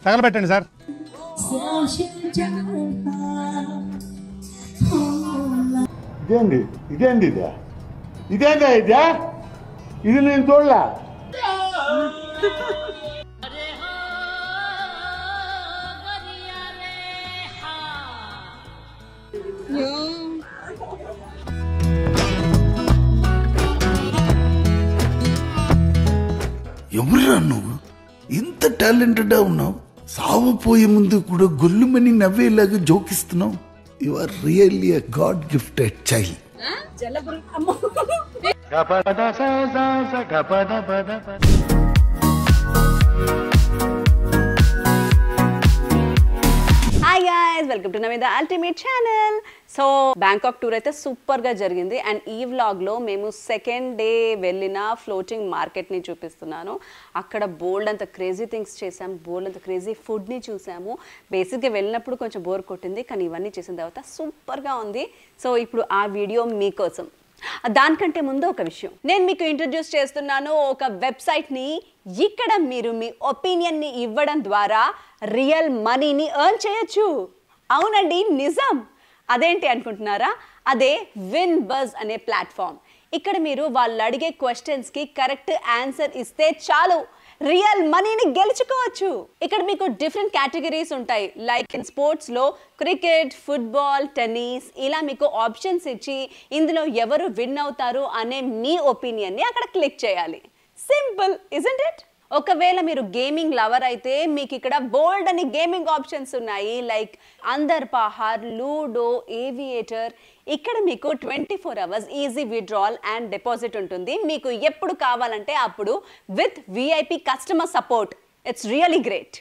తగలబెట్టండి sir. ఇదేంది ఇదేంది ఇదే ఇదేందా ఇదే ఇది నేను చూడలే. ఎవరురా నువ్వు? ఇంత టాలెంటెడ్ ఉన్నావు, సావపోయే ముందు కూడా గొల్లుమని నవ్వేలాగా జోకిస్తున్నావు. You are really a god gifted child. Hi guys, welcome to Naveen the ultimate channel. So Bangkok tour అయితే సూపర్గా జరిగింది అండ్ ఈ వ్లాగ్లో మేము సెకండ్ డే వెళ్ళిన ఫ్లోటింగ్ మార్కెట్ని చూపిస్తున్నాను. అక్కడ బోల్డ్ అంత క్రేజీ థింగ్స్ చేసాము, బోల్డ్ అంత క్రేజీ ఫుడ్ని చూసాము. బేసిక్గా వెళ్ళినప్పుడు కొంచెం బోర్ కొట్టింది, కానీ ఇవన్నీ చేసిన తర్వాత సూపర్గా ఉంది. సో ఇప్పుడు ఆ వీడియో మీకోసం. దానికంటే ముందు ఒక విషయం నేను మీకు ఇంట్రడ్యూస్ చేస్తున్నాను, ఒక వెబ్సైట్ని. ఇక్కడ మీరు మీ ఒపీనియన్ని ఇవ్వడం ద్వారా రియల్ మనీని ఎర్న్ చేయొచ్చు. అవునండి, నిజం. అదేంటి అనుకుంటున్నారా? అదే విన్బజ్ అనే ప్లాట్ఫామ్. ఇక్కడ మీరు వాళ్ళు అడిగే క్వశ్చన్స్కి కరెక్ట్ ఆన్సర్ ఇస్తే చాలు, రియల్ మనీని గెలుచుకోవచ్చు. ఇక్కడ మీకు డిఫరెంట్ కేటగిరీస్ ఉంటాయి. లైక్ ఇన్ స్పోర్ట్స్లో క్రికెట్, ఫుట్బాల్, టెన్నిస్, ఇలా మీకు ఆప్షన్స్ ఇచ్చి ఇందులో ఎవరు విన్ అవుతారు అనే మీ ఒపీనియన్ని అక్కడ క్లిక్ చేయాలి. Simple, isn't it? ఒకవేళ మీరు గేమింగ్ లవర్ అయితే మీకు ఇక్కడ బోల్డ్ అని గేమింగ్ ఆప్షన్స్ ఉన్నాయి. లైక్ అందర్ పహార్, లూడో, ఏవియేటర్. ఇక్కడ మీకు 24 hours easy withdrawal and deposit ఉంటుంది. మీకు ఎప్పుడు కావాలంటే అప్పుడు with VIP customer support. It's really great.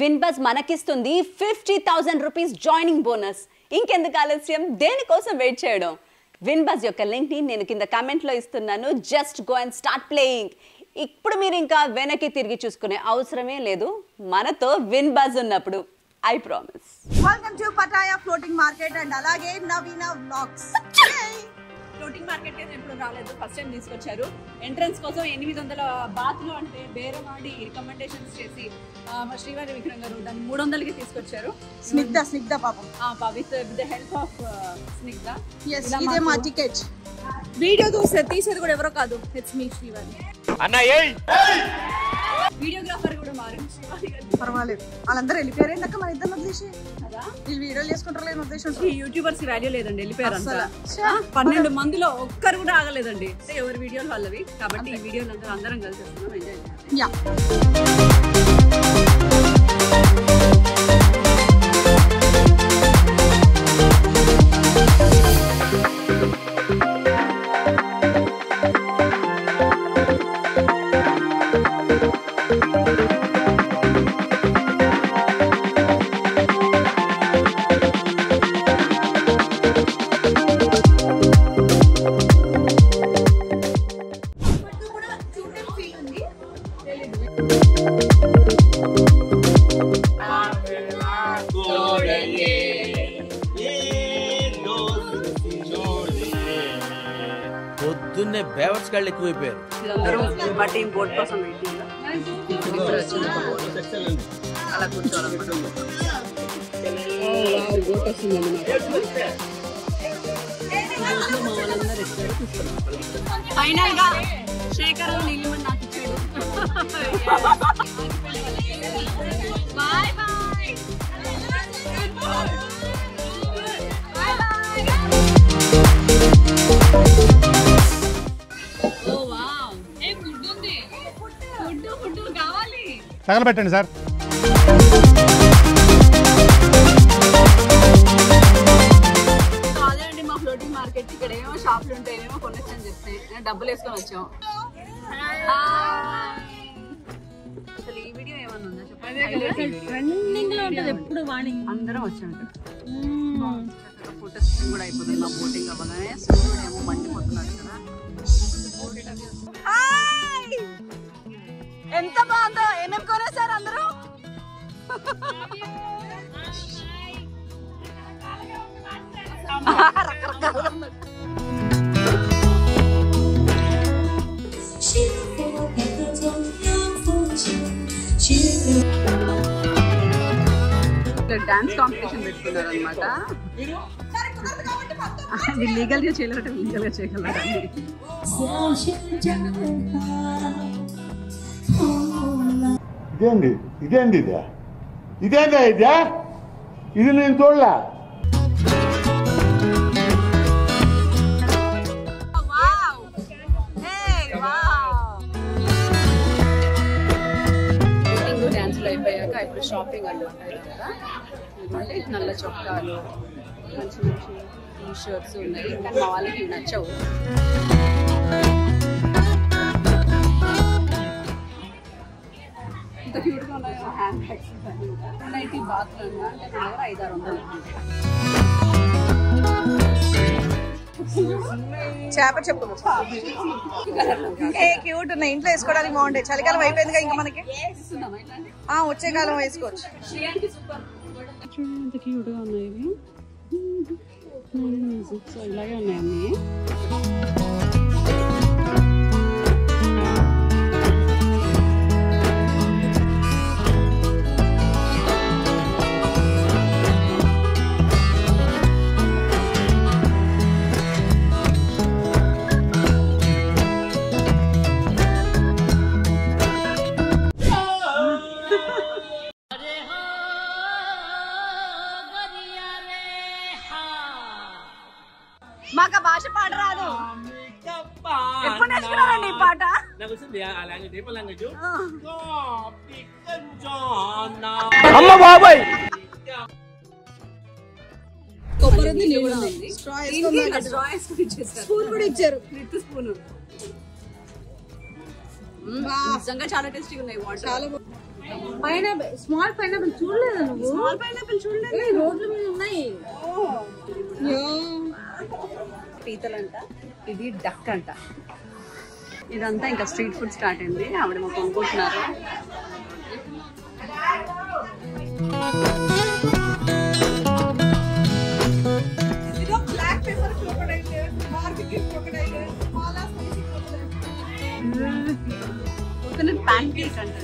Winbuzz మనకిస్తుంది 50,000 రూపీస్ జాయినింగ్ బోనస్. ఇంకెందుకు ఆలస్యం, దేనికోసం వెయిట్ చేయడం? విన్బజ్ యొక్క లింక్ని నేను కింద కామెంట్లో ఇస్తున్నాను. Just go and start playing. ఇప్పుడు మీరు ఇంకా వెనక్కి తిరిగి చూసుకునే అవసరమే లేదు మనతో విన్బజ్ ఉన్నప్పుడు. I promise. Welcome to Pattaya Floating Market and alage Navina Vlogs. Floating market అయితే ఎప్పుడు రాలేదు, ఫస్ట్ టైం తీసుకొచ్చారు. ఎంట్రన్స్ కోసం 800 బాత్లు అంటే బేరమాడి రికమెండేషన్స్ చేసి మా శ్రీవారి విక్రమ్ గారు దాన్ని 300కి తీసుకొచ్చారు. స్నిగ్ధ పాపం with the help of Snigdha. ఇదే మా టికెట్. వీడియో తీసేది కూడా ఎవరో కాదు, ఇట్స్ మీ శ్రీవారి. వీడియోగ్రాఫర్ కూడా మారింది శ్రీవారి గారు. పర్వాలేదు, వాళ్ళందరూ వెళ్ళిపోయారు. ఇందాక మన ఇద్దరు వదిలేసి వీళ్ళు వీడియోలు చేసుకుంటారు లేని ఉద్దేశం. ఈ యూట్యూబర్స్ కి వాల్యూ లేదండి, వెళ్ళిపోయారు అంతా. 12 మందిలో ఒక్కరు కూడా ఆగలేదండి. ఎవరి వీడియోలు వాళ్ళవి. కాబట్టి ఈ వీడియోలు అందరం కలిసి వస్తున్నాం, ఎంజాయ్ చేయాలి. పొద్దున్నే బేవర్స్ గాళ్ళు ఎక్కువైపోయారు. ఫైనల్ గా శేఖర్ నీలిమని నాకు ఇచ్చాడు. Bye bye. తగలబెట్టండి సార్. అదేండి మా ఫ్లోటింగ్ మార్కెట్. ఇక్కడ ఏమో షాపులు ఉంటాయేమో కొనొచ్చని చెప్తే డబ్బులు వేసుకొని వచ్చాం. అసలు ఈ వీడియో ఏమన్నా ఉందా చెప్పండి. ట్రెండింగ్ లో ఉంటుంది ఎప్పుడు. అందరం వచ్చాం ఇక్కడ. ఫోటోస్ కూడా అయిపోతుంది. మా బోటింగ్ అవ్వగానే సూర్యుడు ఏమో మండిపోతున్నాడు ఇక్కడ. ఎంత బాగుందో. ఏమేమి కొనేసారు అందరూ? రకరకాల డాన్స్ కాంపిటీషన్ పెట్టుకున్నారు అనమాట. వీళ్ళు లీగల్ గా చేయలేరట, లీగల్ గా చేయగలరా? ఇదేంది ఇదేంది ఇదే ఇదేందా ఇదే ఇది నేను చూడలే. డాన్స్లు అయిపోయాక ఇప్పుడు షాపింగ్ అనమాట. అంటే నల్ల చొక్కాలు, మంచి మంచి టీ షర్ట్స్ ఉన్నాయి, కానీ మా వాళ్ళకి నచ్చవు. ఇంత క్యూట్గా ఉన్నాయో హ్యాండ్ బ్యాగ్స్. నైటీ బాత్రూమ్ అంటే నా దగ్గర 500-600. చేప చెప్పులు క్యూట్ ఉన్నాయి, ఇంట్లో వేసుకోవడానికి బాగుంటాయి. చలికాలం అయిపోయిందిగా ఇంకా మనకి. వచ్చే కాలం వేసుకోవచ్చు. చూడండి ఎంత క్యూట్గా ఉన్నాయి ఇవి. సో ఇలాగే ఉన్నాయి అన్నీ. మాకు భాష పాట రాదు. ఎప్పుడు నేర్చుకున్నారండి ఈ పాట? అమ్మ బాబాయ్ స్పూన్ కూడా ఇచ్చారు. నిజంగా చాలా టేస్టీగా ఉన్నాయి వాటర్. చాలా పైనాపిల్, స్మాల్ పైనాపిల్ చూడలేదా నువ్వు? స్మాల్ పైనాపిల్ చూడలేదు. రోడ్ల మీద ఉన్నాయి. పీతలంట, ఇది డక్ అంట. ఇదంతా ఇంకా స్ట్రీట్ ఫుడ్ స్టార్ట్ అయింది. ఆవిడ మాకు కొనుక్కుంటున్నారు. ప్యాన్ కేక్ అంట.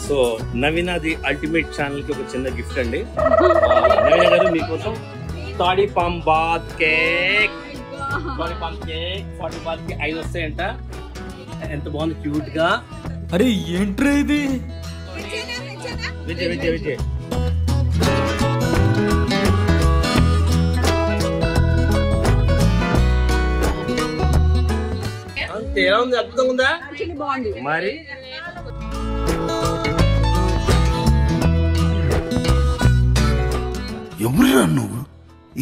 So Naveena the ultimate channel కి ఒక చిన్న గిఫ్ట్ అండి. నవీన గారు మీకోసం తాడి పాంబాద్ కేక్, తాడి పాం కేక్ 40 బాత్కి 5 వస్తాయంట. ఎంత బాగుంది, క్యూట్ గా. అరే ఏంట్రా ఇది? విజయ్ విజయ్ విజయ్ అంతే. ఎలా ఉంది? అద్భుతంగా ఉందా? బాగుంది మరి ఎవరురా నువ్వు?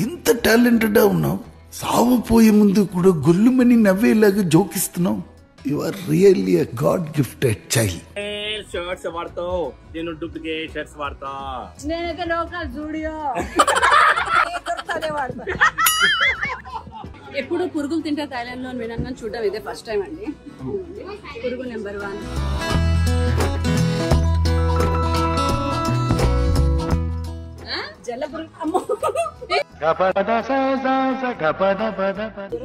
ఇంత టాలెంటెడ్ ఉన్నావు, సావపోయే ముందు కూడా గొల్లుమని నవ్వేలాగా జోకిస్తున్నావు. You are really a god gifted child. Shirts వాడతావు, నేను డూప్లికేట్ షర్ట్స్ వాడతా. నేనైతే లోకల్ జూడియో వాడతా. ఎప్పుడు పురుగులు తింటే థాయిలాండ్ లో వినాను కానీ చూడడం ఇదే ఫస్ట్ టైం అండి. పురుగు నెంబర్ 1. జల్ల పురుగు. అమ్మో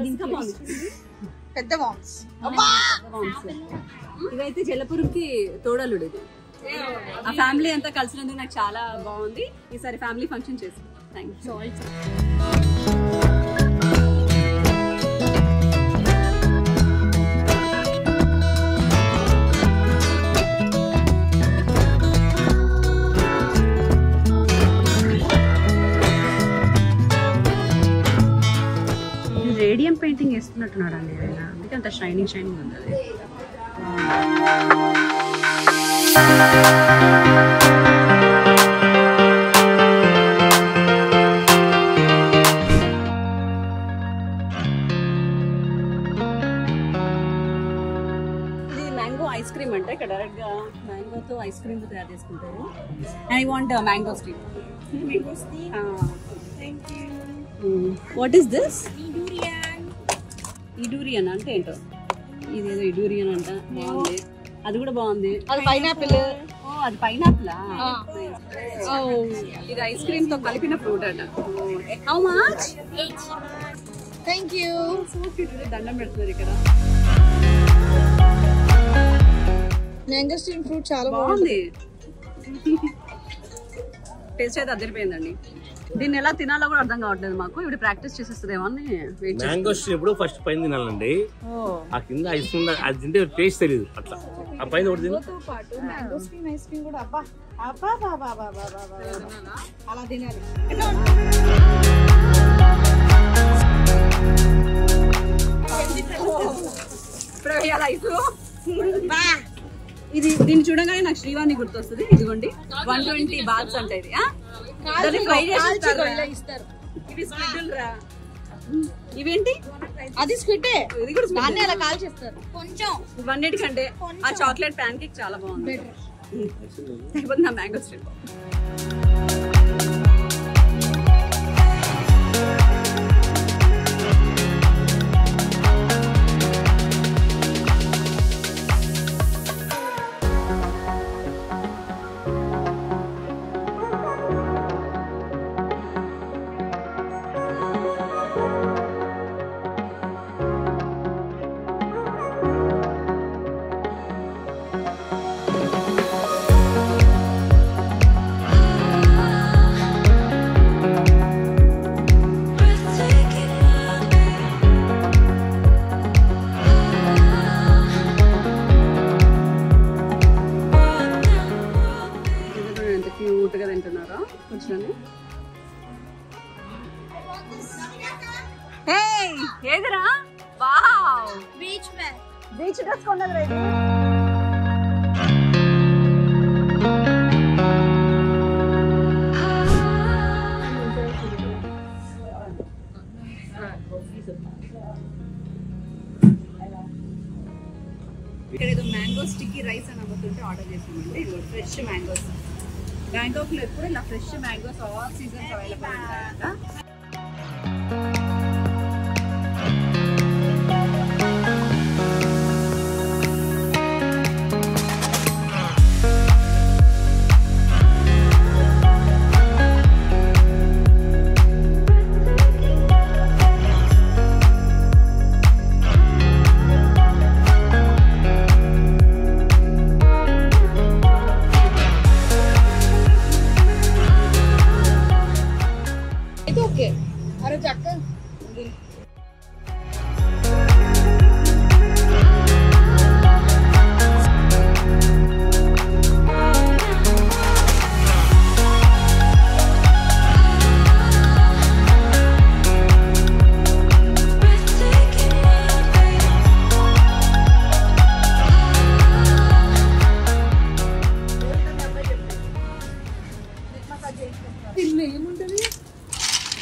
ఇంకా బాగుంది. పెద్ద బాంబ్స్. ఇదైతే జలపురుగుకి తోడలుడు. ఇది ఆ ఫ్యామిలీ అంతా కలిసినందుకు నాకు చాలా బాగుంది. ఈసారి ఫ్యామిలీ ఫంక్షన్ చేస్తాం. Thank you. రేడియం పెయింటింగ్ వేస్తున్నట్టున్నాడు అండి ఆయన, అందుకే అంత షైనింగ్ షైనింగ్ ఉంది. అది ఇది మ్యాంగో ఐస్ క్రీమ్ అంటే ఇక్కడ డైరెక్ట్ గా మ్యాంగోతో ఐస్ క్రీమ్ తయారు చేసుకుంటారు. I want mangosteen. What is this? ఇడూరియన్ అంటే ఏంటో. ఇదేదో ఇడూరియన్ అంట. బాగుంది. అది కూడా బాగుంది. అది పైనాపిల్. అది పైనాపిలా? ఇది ఐస్ క్రీమ్ తో కలిపిన ఫ్రూట్ అట. How much? Thank you. దండం పెడుతున్నారు ఇక్కడ. మ్యాంగోస్టీన్ ఫ్రూట్ చాలా బాగుంది. టేస్ట్ అయితే అదిరిపోయిందండి. దీన్ని ఎలా తినాలో కూడా అర్థం కావట్లేదు మాకు. ఇప్పుడు ప్రాక్టీస్ చేసేస్తుందేమో అని వెయిట్ చేస్తాం. మ్యాంగో ఎప్పుడు ఫస్ట్ పైన తినాలండి. ఆ కింద ఐస్ క్రీమ్ అది తింటే టేస్ట్ తెలియదు. అట్లా ఆ పైన ఒకటి తిని మ్యాంగోస్టీన్ ఐస్ క్రీమ్ కూడా అబ్బా అబ్బా బాబా బాబా అలా తినాలి. ఇప్పుడు వేయాలి ఐస్. ఇది దీన్ని చూడగానే నాకు శ్రీవాణి గుర్తొస్తుంది. ఇదిగోండి 120 బాత్స్ అంటే ఇది. దాన్ని ఫ్రై చేసి ఇస్తారు. ఇవి స్క్విడ్ రా. ఇవేంటి? అది స్క్విడ్డే. ఇది కూడా దాన్ని అలా కాల్ చేస్తారు. కొంచెం ఇవన్నిటికంటే ఆ చాక్లెట్ ప్యాన్ కేక్ చాలా బాగుంది. లేకపోతే నా మ్యాంగో స్ట్రిప్. క్యూట్ గా తింటున్నారా? ఏదిరా? వావ్, బీచ్ డ్రెస్ కొన్నది రైట్. ఇక్కడ ఏదో మ్యాంగో స్టిక్కీ రైస్ అని అమ్ముతుంటే ఆర్డర్ చేసామండి. ఇది ఫ్రెష్ మ్యాంగోస్. బ్యాంకాక్ లో ఎప్పుడు ఇలా fresh mangoes all seasons available ఉంటాయంట.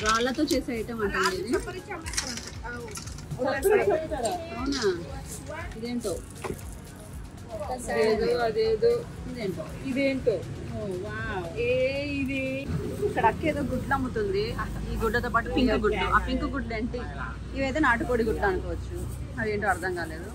రాళ్ళతో చేసే ఐటమ్ అంటే అవునా? ఇదేంటో అదేదో ఇదేంటో ఇది ఇక్కడ అక్క ఏదో గుడ్లు అమ్ముతుంది. ఈ గుడ్డతో పాటు పింక్ గుడ్లు. ఆ పింక్ గుడ్లు ఏంటి? ఇవైతే నాటుకోడి గుడ్లు అనుకోవచ్చు. అదేంటో అర్థం కాలేదు.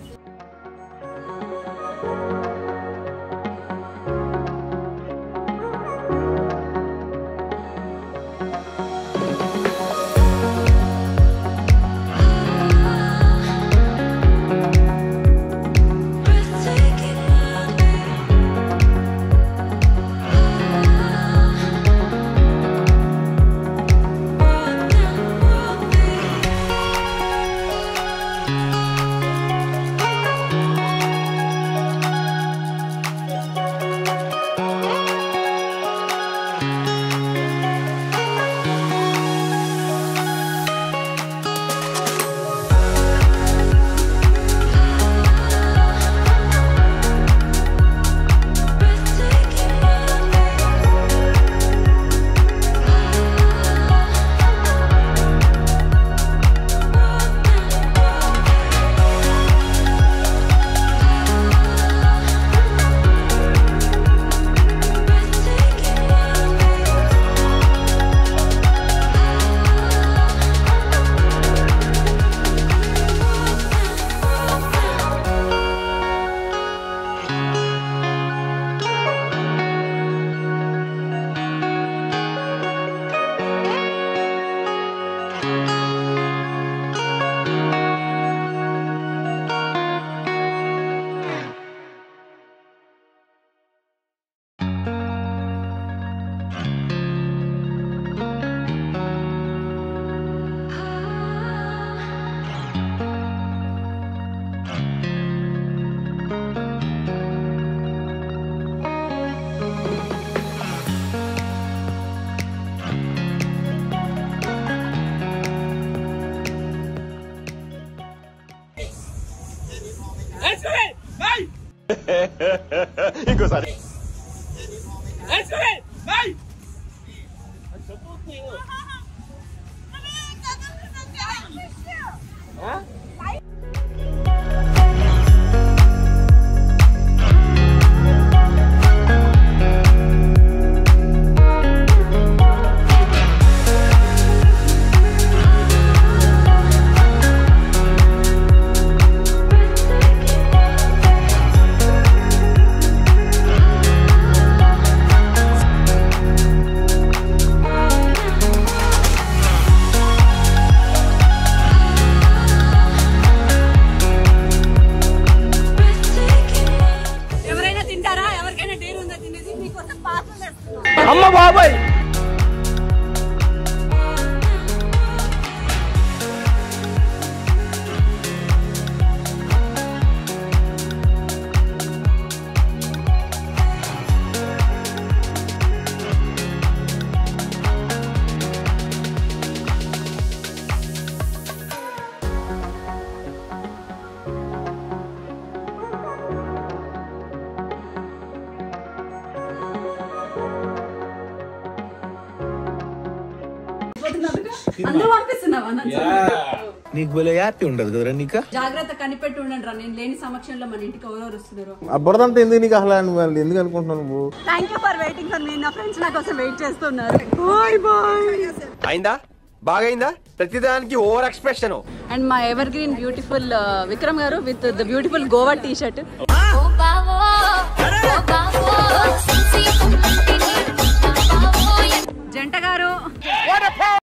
ఇంకోసారి అమ్మ బాబాయ్ నీకు భలే హ్యాపీ ఉండదు కదరా నీకు జాగ్రత్త కనిపెట్టి ఉండండి రా, నేను లేని సమక్షంలో మన ఇంటికి ఎవరెవరు వస్తున్నారు. ఆ బురదంతా ఎందుకు నీకు అసలు నువ్వు ఎందుకు అనుకుంటున్నావు నువ్వు? Thank you for waiting for me. నా ఫ్రెండ్స్ నా కోసం వెయిట్ చేస్తున్నారు. Bye bye. అయిందా బాగైందా ప్రతిదానికి ఓవర్ ఎక్స్ప్రెషన్. అండ్ మా ఎవర్ గ్రీన్ బ్యూటిఫుల్ విక్రమ్ గారు with the beautiful Goa T shirt. జంట గారు